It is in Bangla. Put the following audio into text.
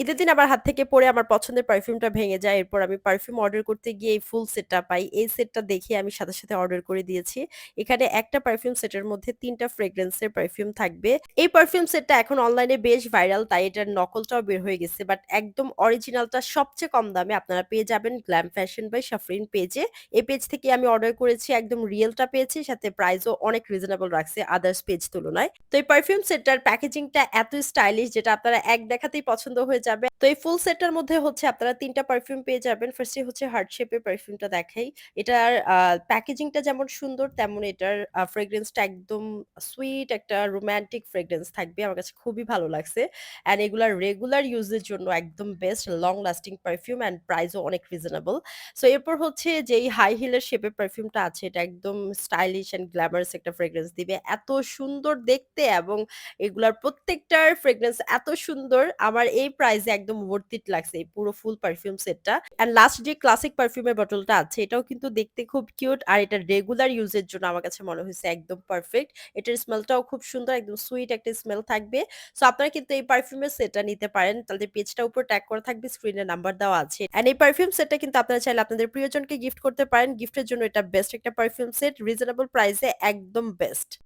ঈদের দিন আমার হাত থেকে পড়ে আমার পছন্দের পারফিউমটা ভেঙে যায়। এরপর আমি পারফিউম অর্ডার করতে গিয়ে এই ফুল সেটটা পাই। এই সেটটা দেখে আমি সাথে, সাথে অর্ডার করে দিয়েছি। এখানে একটা পারফিউম সেটের মধ্যে ৩ টা ফ্রেগ্রেন্স এর পারফিউম থাকবে। এই পারফিউম সেটটা এখন অনলাইনে বেশ ভাইরাল তাই এটার নকলটাও বের হয়ে গেছে। বাট একদম অরিজিনালটা সবচেয়ে কম দামে আপনারা পেয়ে যাবেন গ্ল্যাম ফ্যাশন বাই শাফরিন পেজে। এই পেজ থেকে আমি অর্ডার করেছি একদম রিয়েলটা পেয়েছি সাথে প্রাইসও অনেক রিজনেবল রাখছে আদার্স পেজ তুলনায়। তো এই পারফিউম সেটটার প্যাকেজিংটা এত স্টাইলিশ যেটা আপনারা এক দেখাতেই পছন্দ হয়ে যাবে। তো এই ফুল সেটটার মধ্যে হচ্ছে আপনারা ৩ টা পারফিউম পেয়ে যাবেন। ফার্স্ট এ হচ্ছে হার্ট শেপ এর পারফিউমটা দেখাই। এটার প্যাকেজিংটা যেমন সুন্দর তেমন এটার ফ্রেগ্রেন্সটা একদম সুইট একটা রোমান্টিক ফ্রেগ্রেন্স থাকবে। আমার কাছে খুবই ভালো লাগছে। অ্যান্ড এগুলার রেগুলার ইউজ এর জন্য একদম best long lasting perfume and প্রাইসও অনেক রিজনেবল। সো এরপর হচ্ছে যেই হাই হিলের শেপের পারফিউমটা আছে এটা একদম স্টাইলিশ অ্যান্ড গ্ল্যামারাস একটা ফ্রেগ্রেন্স দিবে। এত সুন্দর দেখতে এবং এগুলার প্রত্যেকটার ফ্রেগ্রেন্স এত সুন্দর আমার এই প্রাইসে একদম worth it লাগছে এই পুরো ফুল পারফিউম সেটটা। অ্যান্ড লাস্ট যে ক্লাসিক পারফিউমের বটলটা আছে এটাও কিন্তু দেখতে খুব কিউট আর এটা রেগুলার ইউজের জন্য আমার কাছে মনে হইছে একদম পারফেক্ট। এটার স্মেলটাও খুব সুন্দর একদম সুইট একটা স্মেল থাকবে। সো আপনারা কিন্তু এই পারফিউমের সেটটা নিতে পারেন। তাদের পেজটা উপর ট্যাগ করা থাকবে, স্ক্রিনে নাম্বার দেওয়া আছে। অ্যান্ড এই পারফিউম সেটটা কিন্তু আপনারা চাইলে আপনাদের প্রিয়জনকে গিফট করতে পারেন। গিফটের জন্য এটা বেস্ট একটা পারফিউম সেট রিজনেবল প্রাইসে একদম বেস্ট।